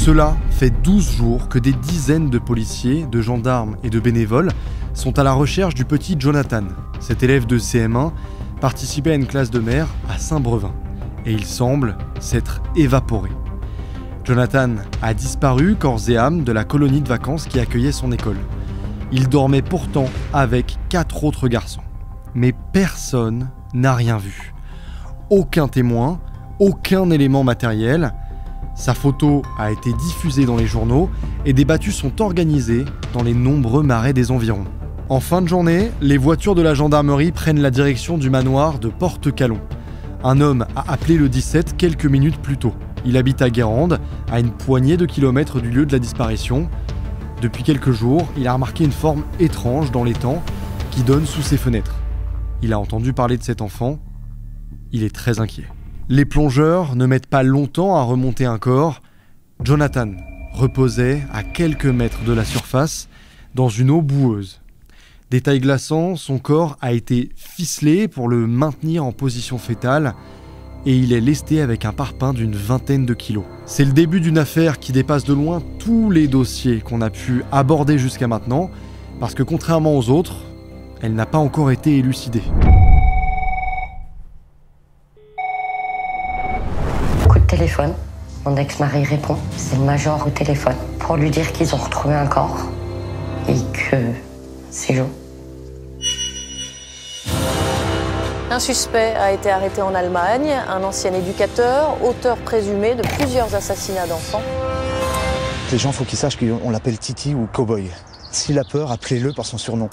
Cela fait 12 jours que des dizaines de policiers, de gendarmes et de bénévoles sont à la recherche du petit Jonathan. Cet élève de CM1 participait à une classe de mer à Saint-Brevin et il semble s'être évaporé. Jonathan a disparu corps et âme de la colonie de vacances qui accueillait son école. Il dormait pourtant avec 4 autres garçons. Mais personne n'a rien vu. Aucun témoin, aucun élément matériel. Sa photo a été diffusée dans les journaux et des battues sont organisées dans les nombreux marais des environs. En fin de journée, les voitures de la gendarmerie prennent la direction du manoir de Porte-Calon. Un homme a appelé le 17 quelques minutes plus tôt. Il habite à Guérande, à une poignée de kilomètres du lieu de la disparition. Depuis quelques jours, il a remarqué une forme étrange dans l'étang qui donne sous ses fenêtres. Il a entendu parler de cet enfant. Il est très inquiet. Les plongeurs ne mettent pas longtemps à remonter un corps. Jonathan reposait à quelques mètres de la surface, dans une eau boueuse. Détail glaçant, son corps a été ficelé pour le maintenir en position fétale et il est lesté avec un parpaing d'une 20aine de kilos. C'est le début d'une affaire qui dépasse de loin tous les dossiers qu'on a pu aborder jusqu'à maintenant, parce que contrairement aux autres, elle n'a pas encore été élucidée. Téléphone. Mon ex-mari répond. C'est le major au téléphone pour lui dire qu'ils ont retrouvé un corps et que c'est Joe. Un suspect a été arrêté en Allemagne, un ancien éducateur, auteur présumé de plusieurs assassinats d'enfants. Les gens, faut qu'ils sachent qu'on l'appelle Titi ou Cowboy. S'il a peur, appelez-le par son surnom.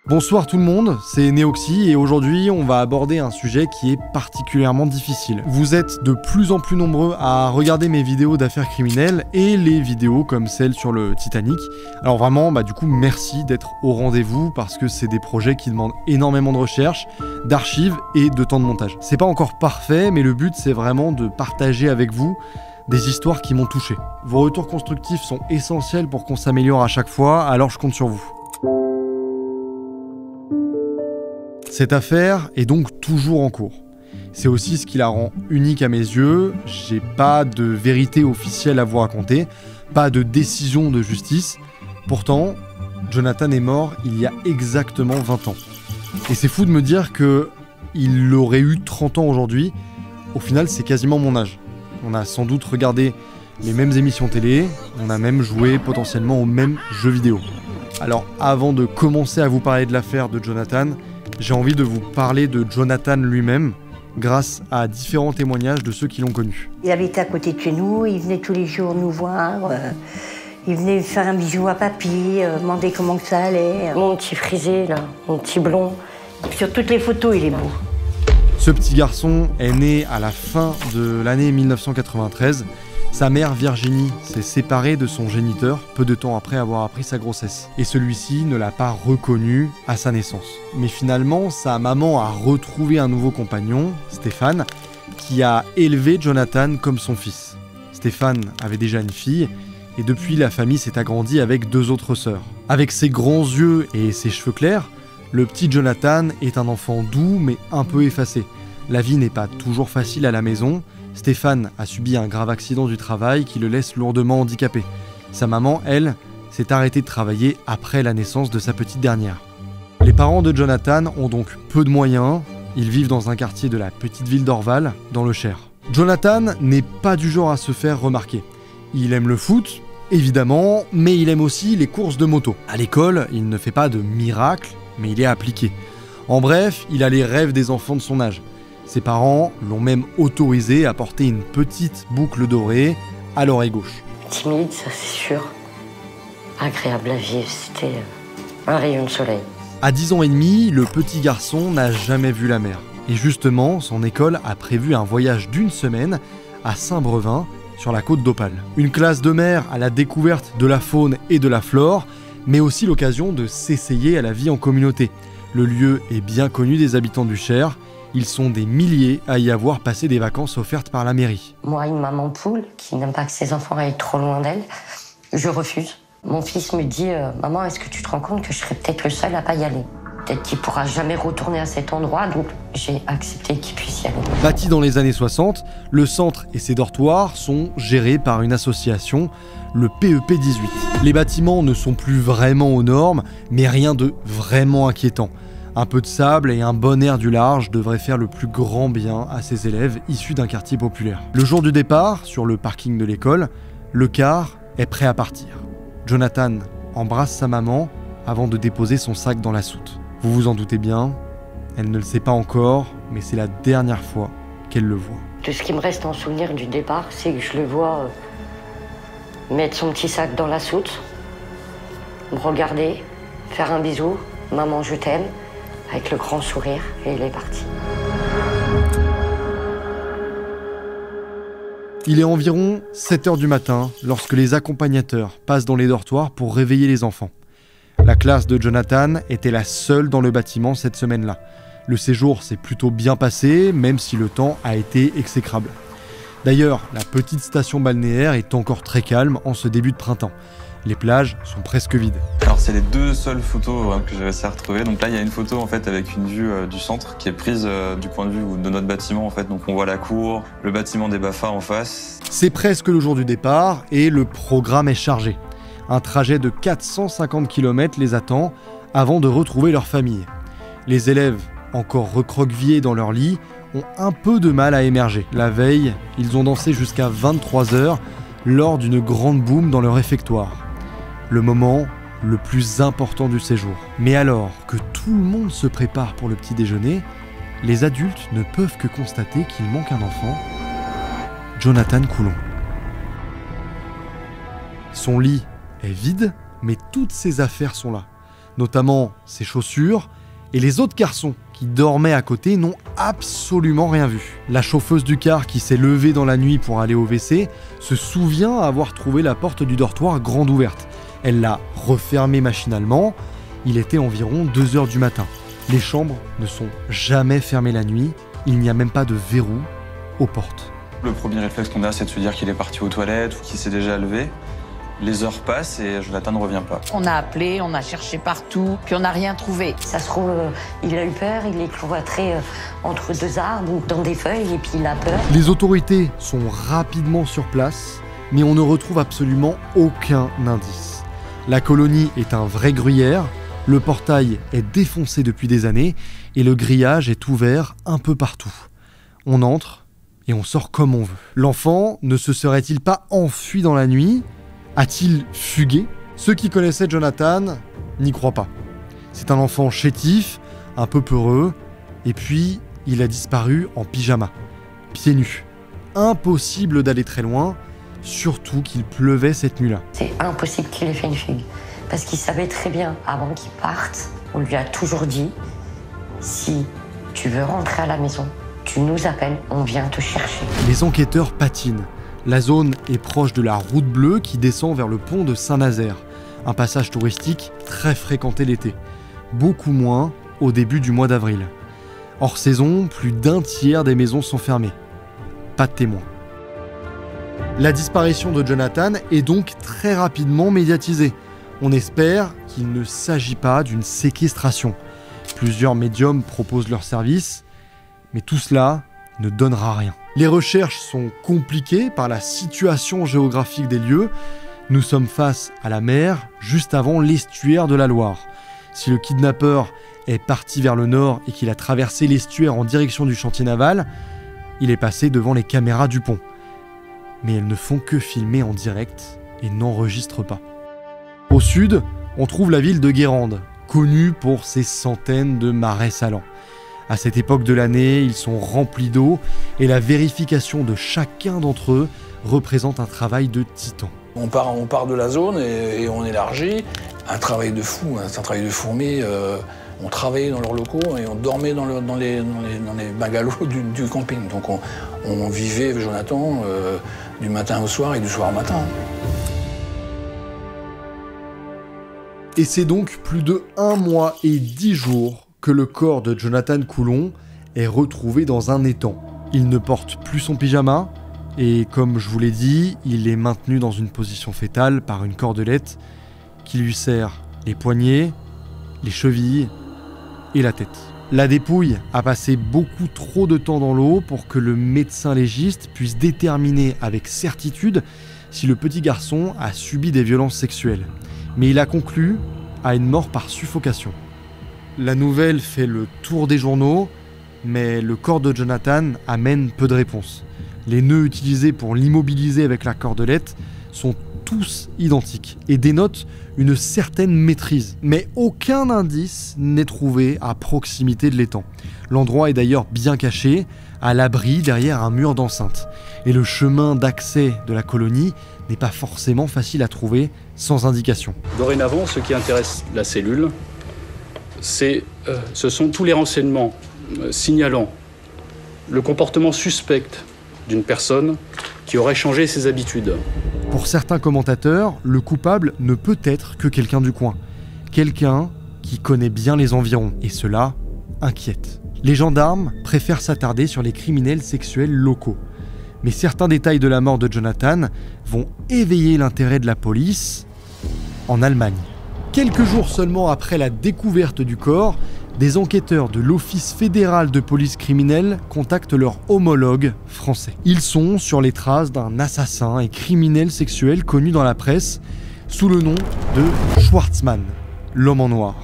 Bonsoir tout le monde, c'est Néoxy et aujourd'hui on va aborder un sujet qui est particulièrement difficile. Vous êtes de plus en plus nombreux à regarder mes vidéos d'affaires criminelles et les vidéos comme celle sur le Titanic. Alors vraiment, du coup merci d'être au rendez-vous parce que c'est des projets qui demandent énormément de recherche, d'archives et de temps de montage. C'est pas encore parfait mais le but c'est vraiment de partager avec vous des histoires qui m'ont touché. Vos retours constructifs sont essentiels pour qu'on s'améliore à chaque fois, alors je compte sur vous. Cette affaire est donc toujours en cours. C'est aussi ce qui la rend unique à mes yeux. J'ai pas de vérité officielle à vous raconter, pas de décision de justice. Pourtant, Jonathan est mort il y a exactement 20 ans. Et c'est fou de me dire qu'il aurait eu 30 ans aujourd'hui. Au final, c'est quasiment mon âge. On a sans doute regardé les mêmes émissions télé, on a même joué potentiellement aux mêmes jeux vidéo. Alors avant de commencer à vous parler de l'affaire de Jonathan, j'ai envie de vous parler de Jonathan lui-même, grâce à différents témoignages de ceux qui l'ont connu. Il habitait à côté de chez nous, il venait tous les jours nous voir, il venait faire un bisou à papy, demander comment que ça allait. Mon petit frisé, là, mon petit blond, sur toutes les photos, il est beau. Ce petit garçon est né à la fin de l'année 1993. Sa mère Virginie s'est séparée de son géniteur peu de temps après avoir appris sa grossesse. Et celui-ci ne l'a pas reconnu à sa naissance. Mais finalement, sa maman a retrouvé un nouveau compagnon, Stéphane, qui a élevé Jonathan comme son fils. Stéphane avait déjà une fille, et depuis la famille s'est agrandie avec 2 autres sœurs. Avec ses grands yeux et ses cheveux clairs, le petit Jonathan est un enfant doux mais un peu effacé. La vie n'est pas toujours facile à la maison. Stéphane a subi un grave accident du travail qui le laisse lourdement handicapé. Sa maman, elle, s'est arrêtée de travailler après la naissance de sa petite dernière. Les parents de Jonathan ont donc peu de moyens. Ils vivent dans un quartier de la petite ville d'Orval, dans le Cher. Jonathan n'est pas du genre à se faire remarquer. Il aime le foot, évidemment, mais il aime aussi les courses de moto. À l'école, il ne fait pas de miracles, mais il est appliqué. En bref, il a les rêves des enfants de son âge. Ses parents l'ont même autorisé à porter une petite boucle dorée à l'oreille gauche. Timide, ça c'est sûr. Agréable à vivre, c'était un rayon de soleil. À 10 ans et demi, le petit garçon n'a jamais vu la mer. Et justement, son école a prévu un voyage d'1 semaine à Saint-Brevin, sur la côte d'Opale. Une classe de mer à la découverte de la faune et de la flore, mais aussi l'occasion de s'essayer à la vie en communauté. Le lieu est bien connu des habitants du Cher. Ils sont des milliers à y avoir passé des vacances offertes par la mairie. Moi, une maman poule qui n'aime pas que ses enfants aillent trop loin d'elle, je refuse. Mon fils me dit « Maman, est-ce que tu te rends compte que je serais peut-être le seul à pas y aller ?» Peut-être qu'il pourra jamais retourner à cet endroit, donc j'ai accepté qu'il puisse y aller. Bâti dans les années 60, le centre et ses dortoirs sont gérés par une association, le PEP 18. Les bâtiments ne sont plus vraiment aux normes, mais rien de vraiment inquiétant. Un peu de sable et un bon air du large devraient faire le plus grand bien à ces élèves issus d'un quartier populaire. Le jour du départ, sur le parking de l'école, le car est prêt à partir. Jonathan embrasse sa maman avant de déposer son sac dans la soute. Vous vous en doutez bien, elle ne le sait pas encore, mais c'est la dernière fois qu'elle le voit. Tout ce qui me reste en souvenir du départ, c'est que je le vois mettre son petit sac dans la soute, me regarder, faire un bisou, maman je t'aime, avec le grand sourire, et il est parti. Il est environ 7h du matin lorsque les accompagnateurs passent dans les dortoirs pour réveiller les enfants. La classe de Jonathan était la seule dans le bâtiment cette semaine-là. Le séjour s'est plutôt bien passé, même si le temps a été exécrable. D'ailleurs, la petite station balnéaire est encore très calme en ce début de printemps. Les plages sont presque vides. Alors c'est les deux seules photos que j'ai réussi à retrouver. Donc là il y a une photo en fait avec une vue du centre qui est prise du point de vue de notre bâtiment en fait. Donc on voit la cour, le bâtiment des BAFA en face. C'est presque le jour du départ et le programme est chargé. Un trajet de 450 km les attend avant de retrouver leur famille. Les élèves, encore recroquevillés dans leur lit, ont un peu de mal à émerger. La veille, ils ont dansé jusqu'à 23h lors d'une grande boum dans le réfectoire. Le moment le plus important du séjour. Mais alors que tout le monde se prépare pour le petit déjeuner, les adultes ne peuvent que constater qu'il manque un enfant, Jonathan Coulon. Son lit est vide, mais toutes ses affaires sont là, notamment ses chaussures, et les autres garçons qui dormaient à côté n'ont absolument rien vu. La chauffeuse du car qui s'est levée dans la nuit pour aller au WC se souvient avoir trouvé la porte du dortoir grande ouverte. Elle l'a refermée machinalement. Il était environ 2h du matin. Les chambres ne sont jamais fermées la nuit. Il n'y a même pas de verrou aux portes. Le premier réflexe qu'on a, c'est de se dire qu'il est parti aux toilettes ou qu'il s'est déjà levé. Les heures passent et Jonathan ne revient pas. On a appelé, on a cherché partout, puis on n'a rien trouvé. Ça se trouve, il a eu peur, il est cloîtré entre deux arbres ou dans des feuilles et puis il a peur. Les autorités sont rapidement sur place, mais on ne retrouve absolument aucun indice. La colonie est un vrai gruyère, le portail est défoncé depuis des années et le grillage est ouvert un peu partout. On entre et on sort comme on veut. L'enfant ne se serait-il pas enfui dans la nuit ? A-t-il fugué ? Ceux qui connaissaient Jonathan n'y croient pas. C'est un enfant chétif, un peu peureux, et puis il a disparu en pyjama, pieds nus. Impossible d'aller très loin, surtout qu'il pleuvait cette nuit-là. C'est impossible qu'il ait fait une fugue, parce qu'il savait très bien, avant qu'il parte, on lui a toujours dit, si tu veux rentrer à la maison, tu nous appelles, on vient te chercher. Les enquêteurs patinent. La zone est proche de la route bleue qui descend vers le pont de Saint-Nazaire, un passage touristique très fréquenté l'été, beaucoup moins au début du mois d'avril. Hors saison, plus d'un tiers des maisons sont fermées. Pas de témoins. La disparition de Jonathan est donc très rapidement médiatisée. On espère qu'il ne s'agit pas d'une séquestration. Plusieurs médiums proposent leurs services, mais tout cela ne donnera rien. Les recherches sont compliquées par la situation géographique des lieux. Nous sommes face à la mer, juste avant l'estuaire de la Loire. Si le kidnappeur est parti vers le nord et qu'il a traversé l'estuaire en direction du chantier naval, il est passé devant les caméras du pont. Mais elles ne font que filmer en direct et n'enregistrent pas. Au sud, on trouve la ville de Guérande, connue pour ses centaines de marais salants. À cette époque de l'année, ils sont remplis d'eau et la vérification de chacun d'entre eux représente un travail de titan. On part de la zone et on élargit. Un travail de fou, c'est un travail de fourmi. On travaillait dans leurs locaux et on dormait dans les bungalows du camping. Donc on vivait avec Jonathan du matin au soir et du soir au matin. Et c'est donc plus de 1 mois et 10 jours que le corps de Jonathan Coulon est retrouvé dans un étang. Il ne porte plus son pyjama et comme je vous l'ai dit, il est maintenu dans une position fétale par une cordelette qui lui serre les poignets, les chevilles et la tête. La dépouille a passé beaucoup trop de temps dans l'eau pour que le médecin légiste puisse déterminer avec certitude si le petit garçon a subi des violences sexuelles. Mais il a conclu à une mort par suffocation. La nouvelle fait le tour des journaux, mais le corps de Jonathan amène peu de réponses. Les nœuds utilisés pour l'immobiliser avec la cordelette sont tous identiques et dénotent une certaine maîtrise. Mais aucun indice n'est trouvé à proximité de l'étang. L'endroit est d'ailleurs bien caché, à l'abri derrière un mur d'enceinte. Et le chemin d'accès de la colonie n'est pas forcément facile à trouver sans indication. Dorénavant, ce qui intéresse la cellule, ce sont tous les renseignements signalant le comportement suspect d'une personne qui aurait changé ses habitudes. Pour certains commentateurs, le coupable ne peut être que quelqu'un du coin. Quelqu'un qui connaît bien les environs, et cela inquiète. Les gendarmes préfèrent s'attarder sur les criminels sexuels locaux. Mais certains détails de la mort de Jonathan vont éveiller l'intérêt de la police en Allemagne. Quelques jours seulement après la découverte du corps, des enquêteurs de l'Office fédéral de police criminelle contactent leur homologue français. Ils sont sur les traces d'un assassin et criminel sexuel connu dans la presse sous le nom de Schwarzmann, l'homme en noir.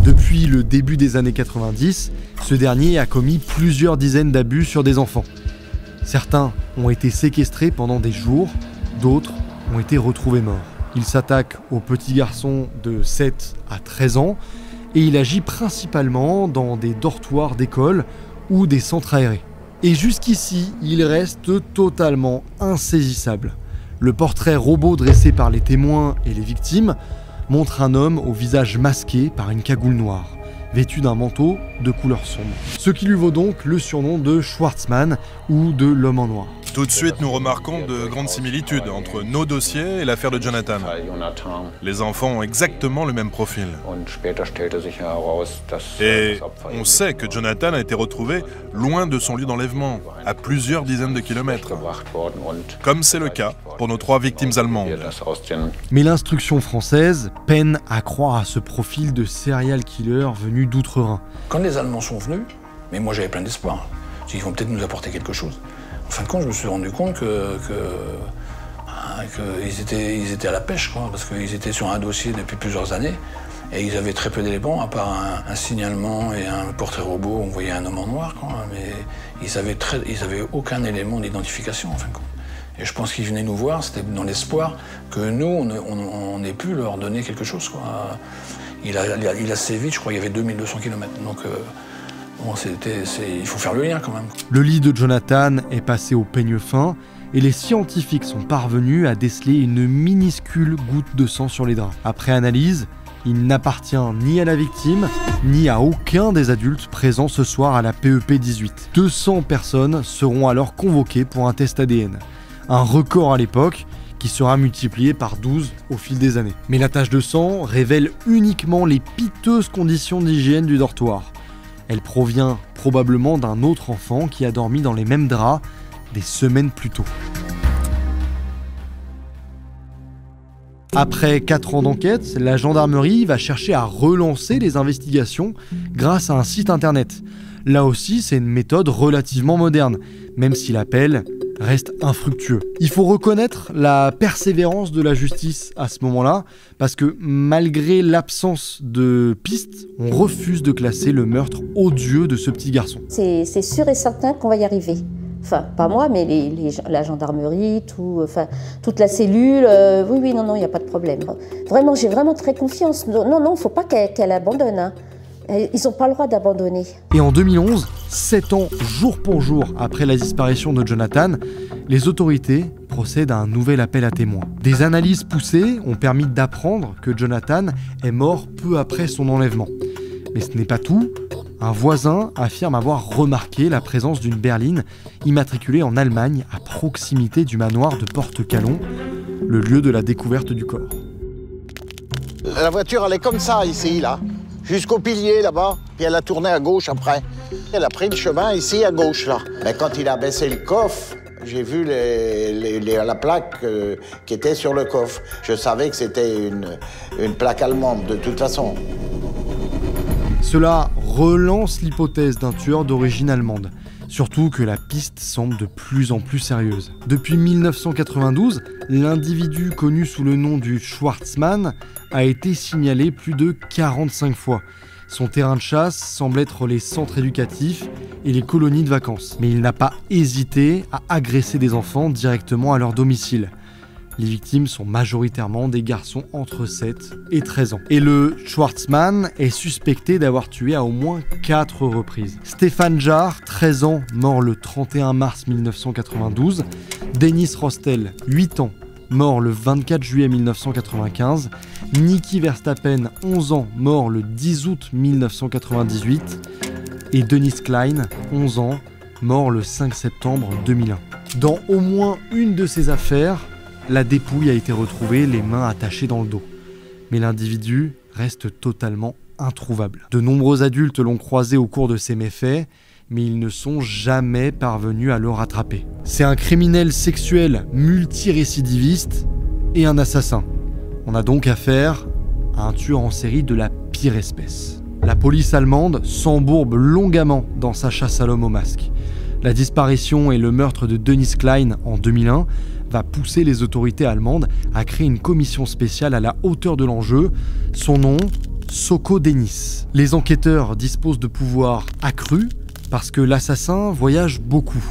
Depuis le début des années 90, ce dernier a commis plusieurs dizaines d'abus sur des enfants. Certains ont été séquestrés pendant des jours, d'autres ont été retrouvés morts. Il s'attaque aux petits garçons de 7 à 13 ans et il agit principalement dans des dortoirs d'école ou des centres aérés. Et jusqu'ici, il reste totalement insaisissable. Le portrait robot dressé par les témoins et les victimes montre un homme au visage masqué par une cagoule noire, vêtu d'un manteau de couleur sombre. Ce qui lui vaut donc le surnom de Schwarzmann ou de l'homme en noir. Tout de suite, nous remarquons de grandes similitudes entre nos dossiers et l'affaire de Jonathan. Les enfants ont exactement le même profil. Et on sait que Jonathan a été retrouvé loin de son lieu d'enlèvement, à plusieurs dizaines de kilomètres. Comme c'est le cas pour nos 3 victimes allemandes. Mais l'instruction française peine à croire à ce profil de serial killer venu d'outre-Rhin. Quand les Allemands sont venus, mais moi j'avais plein d'espoir. Ils vont peut-être nous apporter quelque chose. En fin de compte, je me suis rendu compte qu'ils étaient à la pêche, quoi, parce qu'ils étaient sur un dossier depuis plusieurs années et ils avaient très peu d'éléments, à part un signalement et un portrait robot où on voyait un homme en noir, quoi, mais ils avaient aucun élément d'identification, en fin de compte. Et je pense qu'ils venaient nous voir, c'était dans l'espoir que nous, on ait pu leur donner quelque chose, quoi. Il a sévi, je crois, il y avait 2200 km, donc... Bon, il faut faire le lien quand même. Le lit de Jonathan est passé au peigne fin et les scientifiques sont parvenus à déceler une minuscule goutte de sang sur les draps. Après analyse, il n'appartient ni à la victime, ni à aucun des adultes présents ce soir à la PEP 18. 200 personnes seront alors convoquées pour un test ADN. Un record à l'époque qui sera multiplié par 12 au fil des années. Mais la tache de sang révèle uniquement les piteuses conditions d'hygiène du dortoir. Elle provient probablement d'un autre enfant qui a dormi dans les mêmes draps des semaines plus tôt. Après 4 ans d'enquête, la gendarmerie va chercher à relancer les investigations grâce à un site internet. Là aussi, c'est une méthode relativement moderne, même si l'appel reste infructueux. Il faut reconnaître la persévérance de la justice à ce moment-là, parce que malgré l'absence de pistes, on refuse de classer le meurtre odieux de ce petit garçon. C'est sûr et certain qu'on va y arriver. Enfin, pas moi, mais la gendarmerie, toute la cellule. Oui, non, il n'y a pas de problème. Vraiment, j'ai vraiment très confiance. Non, il ne faut pas qu'elle abandonne. Hein. Ils n'ont pas le droit d'abandonner. Et en 2011, 7 ans jour pour jour après la disparition de Jonathan, les autorités procèdent à un nouvel appel à témoins. Des analyses poussées ont permis d'apprendre que Jonathan est mort peu après son enlèvement. Mais ce n'est pas tout. Un voisin affirme avoir remarqué la présence d'une berline immatriculée en Allemagne à proximité du manoir de Porte-Calon, le lieu de la découverte du corps. La voiture, elle est comme ça ici, là. Jusqu'au pilier là-bas, puis elle a tourné à gauche après. Elle a pris le chemin ici à gauche là. Mais quand il a baissé le coffre, j'ai vu la plaque qui était sur le coffre. Je savais que c'était une plaque allemande de toute façon. Cela relance l'hypothèse d'un tueur d'origine allemande, surtout que la piste semble de plus en plus sérieuse. Depuis 1992, l'individu connu sous le nom du Schwarzmann a été signalé plus de 45 fois. Son terrain de chasse semble être les centres éducatifs et les colonies de vacances. Mais il n'a pas hésité à agresser des enfants directement à leur domicile. Les victimes sont majoritairement des garçons entre 7 et 13 ans. Et le Schwarzmann est suspecté d'avoir tué à au moins 4 reprises. Stéphane Jarre, 13 ans, mort le 31 mars 1992. Dennis Rostel, 8 ans, mort le 24 juillet 1995. Niki Verstappen, 11 ans, mort le 10 août 1998. Et Dennis Klein, 11 ans, mort le 5 septembre 2001. Dans au moins une de ces affaires, la dépouille a été retrouvée, les mains attachées dans le dos. Mais l'individu reste totalement introuvable. De nombreux adultes l'ont croisé au cours de ces méfaits, mais ils ne sont jamais parvenus à le rattraper. C'est un criminel sexuel multirécidiviste et un assassin. On a donc affaire à un tueur en série de la pire espèce. La police allemande s'embourbe longuement dans sa chasse à l'homme au masque. La disparition et le meurtre de Dennis Klein en 2001 va pousser les autorités allemandes à créer une commission spéciale à la hauteur de l'enjeu. Son nom, Soko Dennis. Les enquêteurs disposent de pouvoirs accrus parce que l'assassin voyage beaucoup.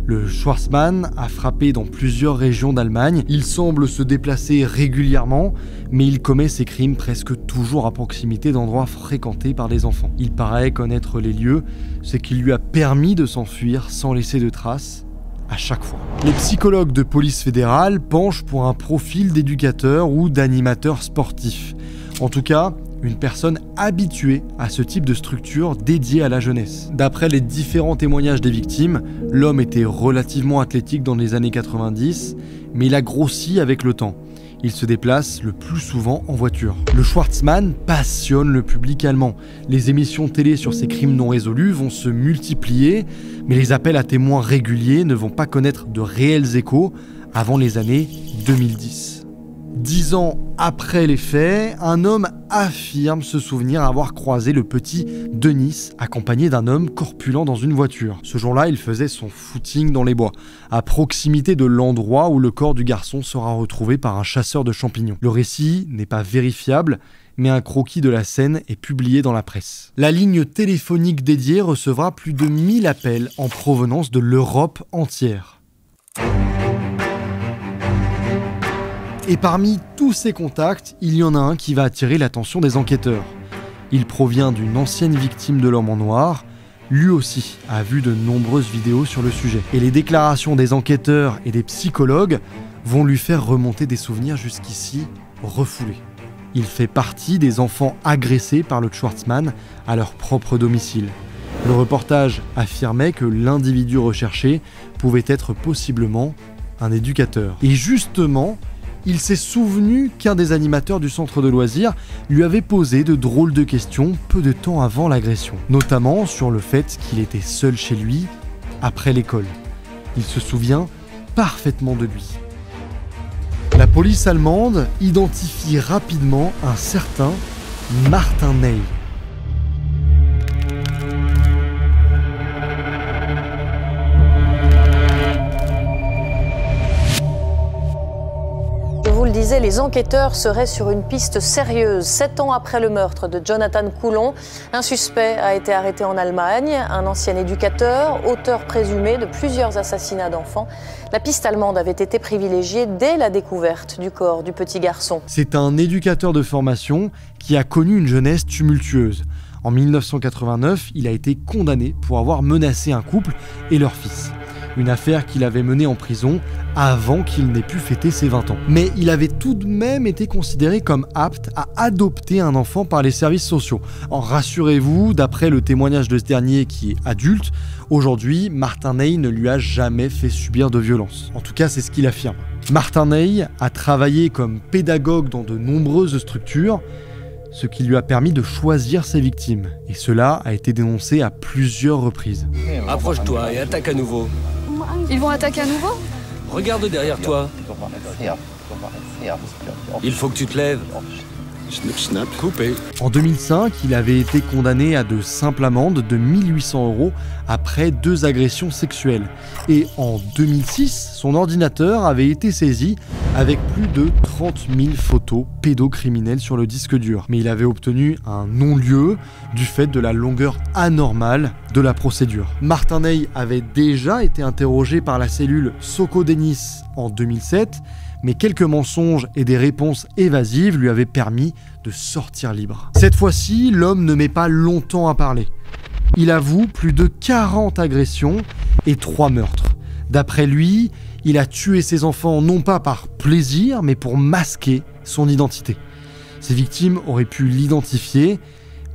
Le Schwarzmann a frappé dans plusieurs régions d'Allemagne. Il semble se déplacer régulièrement, mais il commet ses crimes presque toujours à proximité d'endroits fréquentés par des enfants. Il paraît connaître les lieux, ce qui lui a permis de s'enfuir sans laisser de traces à chaque fois. Les psychologues de police fédérale penchent pour un profil d'éducateur ou d'animateur sportif. En tout cas, une personne habituée à ce type de structure dédiée à la jeunesse. D'après les différents témoignages des victimes, l'homme était relativement athlétique dans les années 90, mais il a grossi avec le temps. Il se déplace le plus souvent en voiture. Le Schwarzmann passionne le public allemand. Les émissions télé sur ces crimes non résolus vont se multiplier, mais les appels à témoins réguliers ne vont pas connaître de réels échos avant les années 2010. 10 ans après les faits, un homme affirme se souvenir avoir croisé le petit Denis accompagné d'un homme corpulent dans une voiture. Ce jour-là, il faisait son footing dans les bois, à proximité de l'endroit où le corps du garçon sera retrouvé par un chasseur de champignons. Le récit n'est pas vérifiable, mais un croquis de la scène est publié dans la presse. La ligne téléphonique dédiée recevra plus de 1000 appels en provenance de l'Europe entière. Et parmi tous ces contacts, il y en a un qui va attirer l'attention des enquêteurs. Il provient d'une ancienne victime de l'homme en noir. Lui aussi a vu de nombreuses vidéos sur le sujet. Et les déclarations des enquêteurs et des psychologues vont lui faire remonter des souvenirs jusqu'ici refoulés. Il fait partie des enfants agressés par le Schwarzmann à leur propre domicile. Le reportage affirmait que l'individu recherché pouvait être possiblement un éducateur. Et justement, il s'est souvenu qu'un des animateurs du centre de loisirs lui avait posé de drôles de questions peu de temps avant l'agression, notamment sur le fait qu'il était seul chez lui après l'école. Il se souvient parfaitement de lui. La police allemande identifie rapidement un certain Martin Ney. Les enquêteurs seraient sur une piste sérieuse. 7 ans après le meurtre de Jonathan Coulon, un suspect a été arrêté en Allemagne, un ancien éducateur, auteur présumé de plusieurs assassinats d'enfants. La piste allemande avait été privilégiée dès la découverte du corps du petit garçon. C'est un éducateur de formation qui a connu une jeunesse tumultueuse. En 1989, il a été condamné pour avoir menacé un couple et leur fils. Une affaire qu'il avait menée en prison avant qu'il n'ait pu fêter ses 20 ans. Mais il avait tout de même été considéré comme apte à adopter un enfant par les services sociaux. Rassurez-vous, d'après le témoignage de ce dernier qui est adulte, aujourd'hui, Martin Ney ne lui a jamais fait subir de violence. En tout cas, c'est ce qu'il affirme. Martin Ney a travaillé comme pédagogue dans de nombreuses structures, ce qui lui a permis de choisir ses victimes. Et cela a été dénoncé à plusieurs reprises. Approche-toi et attaque à nouveau. Ils vont attaquer à nouveau ? Regarde derrière toi. Il faut que tu te lèves. Coupé. En 2005, il avait été condamné à de simples amendes de 1 800 € après 2 agressions sexuelles. Et en 2006, son ordinateur avait été saisi avec plus de 30 000 photos pédocriminelles sur le disque dur. Mais il avait obtenu un non-lieu du fait de la longueur anormale de la procédure. Martin Ney avait déjà été interrogé par la cellule Soko Denis en 2007, mais quelques mensonges et des réponses évasives lui avaient permis de sortir libre. Cette fois-ci, l'homme ne met pas longtemps à parler. Il avoue plus de 40 agressions et 3 meurtres. D'après lui, il a tué ses enfants non pas par plaisir, mais pour masquer son identité. Ses victimes auraient pu l'identifier,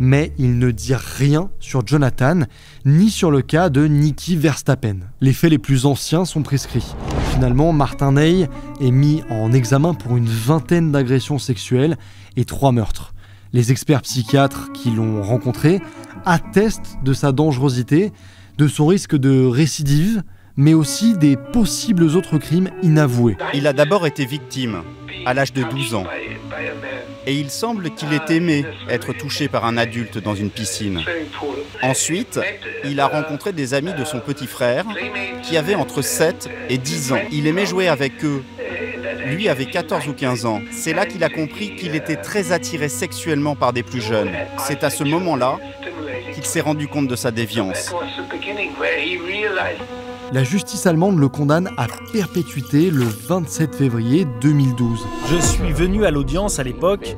mais il ne dit rien sur Jonathan, ni sur le cas de Nicky Verstappen. Les faits les plus anciens sont prescrits. Finalement, Martin Ney est mis en examen pour une 20aine d'agressions sexuelles et 3 meurtres. Les experts psychiatres qui l'ont rencontré attestent de sa dangerosité, de son risque de récidive, mais aussi des possibles autres crimes inavoués. Il a d'abord été victime, à l'âge de 12 ans. Et il semble qu'il ait aimé être touché par un adulte dans une piscine. Ensuite, il a rencontré des amis de son petit frère qui avaient entre 7 et 10 ans. Il aimait jouer avec eux. Lui avait 14 ou 15 ans. C'est là qu'il a compris qu'il était très attiré sexuellement par des plus jeunes. C'est à ce moment-là qu'il s'est rendu compte de sa déviance. La justice allemande le condamne à perpétuité le 27 février 2012. Je suis venu à l'audience à l'époque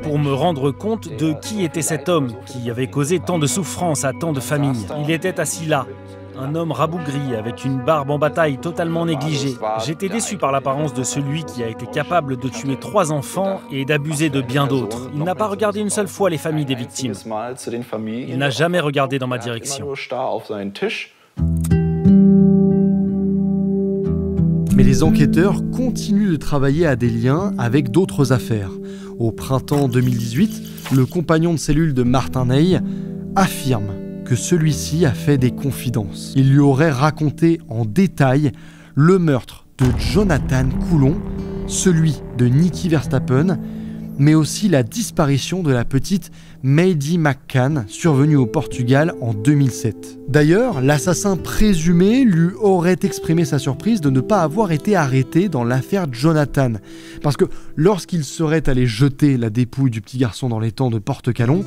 pour me rendre compte de qui était cet homme qui avait causé tant de souffrance à tant de familles. Il était assis là, un homme rabougri avec une barbe en bataille totalement négligée. J'étais déçu par l'apparence de celui qui a été capable de tuer 3 enfants et d'abuser de bien d'autres. Il n'a pas regardé une seule fois les familles des victimes. Il n'a jamais regardé dans ma direction. Mais les enquêteurs continuent de travailler à des liens avec d'autres affaires. Au printemps 2018, le compagnon de cellule de Martin Ney affirme que celui-ci a fait des confidences. Il lui aurait raconté en détail le meurtre de Jonathan Coulon, celui de Nicky Verstappen, mais aussi la disparition de la petite Maddie McCann, survenue au Portugal en 2007. D'ailleurs, l'assassin présumé lui aurait exprimé sa surprise de ne pas avoir été arrêté dans l'affaire Jonathan, parce que lorsqu'il serait allé jeter la dépouille du petit garçon dans l'étang de Porte-Calon,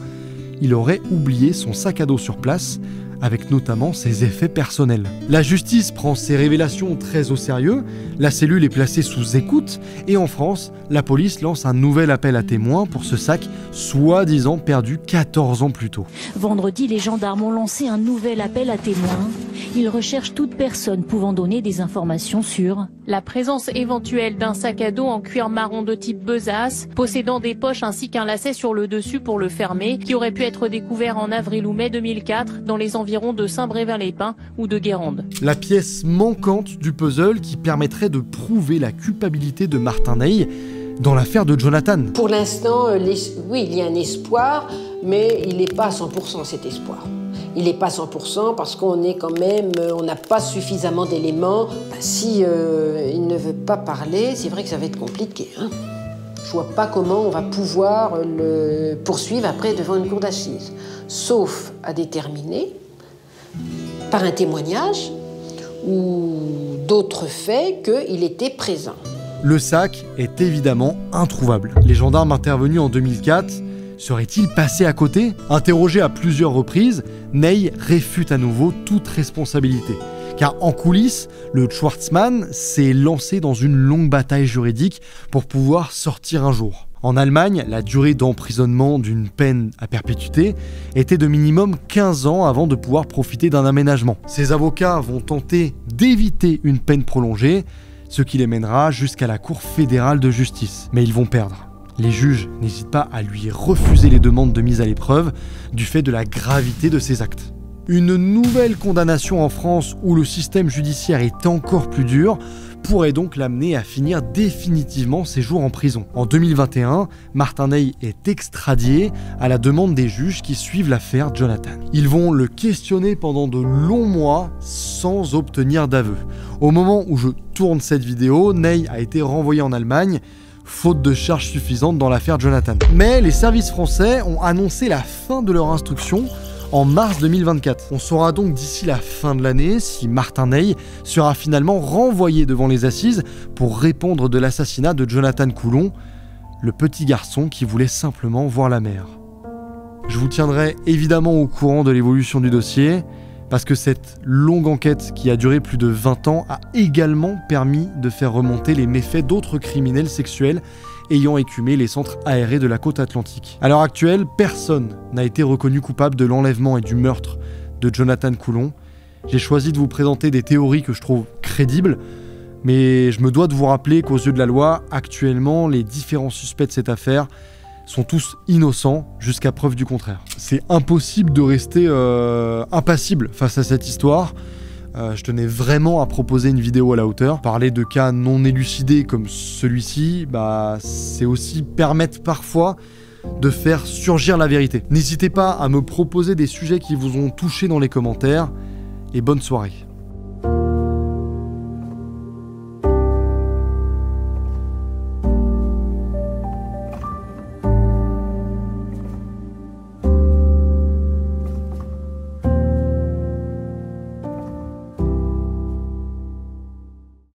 il aurait oublié son sac à dos sur place, avec notamment ses effets personnels. La justice prend ces révélations très au sérieux, la cellule est placée sous écoute, et en France, la police lance un nouvel appel à témoins pour ce sac soi-disant perdu 14 ans plus tôt. Vendredi, les gendarmes ont lancé un nouvel appel à témoins. Ils recherchent toute personne pouvant donner des informations sur la présence éventuelle d'un sac à dos en cuir marron de type besace, possédant des poches ainsi qu'un lacet sur le dessus pour le fermer, qui aurait pu être découvert en avril ou mai 2004 dans les environs de Saint-Brévin-les-Pins ou de Guérande. La pièce manquante du puzzle qui permettrait de prouver la culpabilité de Martin Ney dans l'affaire de Jonathan. Pour l'instant, oui, il y a un espoir, mais il n'est pas à 100% cet espoir. Il n'est pas 100% parce qu'on est quand même, on n'a pas suffisamment d'éléments. Si il ne veut pas parler, c'est vrai que ça va être compliqué. Hein. Je vois pas comment on va pouvoir le poursuivre après devant une cour d'assises, sauf à déterminer par un témoignage ou d'autres faits qu'il était présent. Le sac est évidemment introuvable. Les gendarmes intervenus en 2004 seraient-ils passés à côté ? Interrogé à plusieurs reprises, Ney réfute à nouveau toute responsabilité. Car en coulisses, le Schwarzmann s'est lancé dans une longue bataille juridique pour pouvoir sortir un jour. En Allemagne, la durée d'emprisonnement d'une peine à perpétuité était de minimum 15 ans avant de pouvoir profiter d'un aménagement. Ses avocats vont tenter d'éviter une peine prolongée, ce qui les mènera jusqu'à la Cour fédérale de justice. Mais ils vont perdre. Les juges n'hésitent pas à lui refuser les demandes de mise à l'épreuve du fait de la gravité de ses actes. Une nouvelle condamnation en France où le système judiciaire est encore plus dur pourrait donc l'amener à finir définitivement ses jours en prison. En 2021, Martin Ney est extradié à la demande des juges qui suivent l'affaire Jonathan. Ils vont le questionner pendant de longs mois sans obtenir d'aveu. Au moment où je tourne cette vidéo, Ney a été renvoyé en Allemagne faute de charges suffisantes dans l'affaire Jonathan. Mais les services français ont annoncé la fin de leur instruction en mars 2024. On saura donc d'ici la fin de l'année si Martin Ney sera finalement renvoyé devant les assises pour répondre de l'assassinat de Jonathan Coulon, le petit garçon qui voulait simplement voir la mer. Je vous tiendrai évidemment au courant de l'évolution du dossier, parce que cette longue enquête qui a duré plus de 20 ans a également permis de faire remonter les méfaits d'autres criminels sexuels ayant écumé les centres aérés de la côte atlantique. À l'heure actuelle, personne n'a été reconnu coupable de l'enlèvement et du meurtre de Jonathan Coulon. J'ai choisi de vous présenter des théories que je trouve crédibles, mais je me dois de vous rappeler qu'aux yeux de la loi, actuellement, les différents suspects de cette affaire sont tous innocents jusqu'à preuve du contraire. C'est impossible de rester impassible face à cette histoire. Je tenais vraiment à proposer une vidéo à la hauteur. Parler de cas non élucidés comme celui-ci, c'est aussi permettre parfois de faire surgir la vérité. N'hésitez pas à me proposer des sujets qui vous ont touché dans les commentaires, et bonne soirée.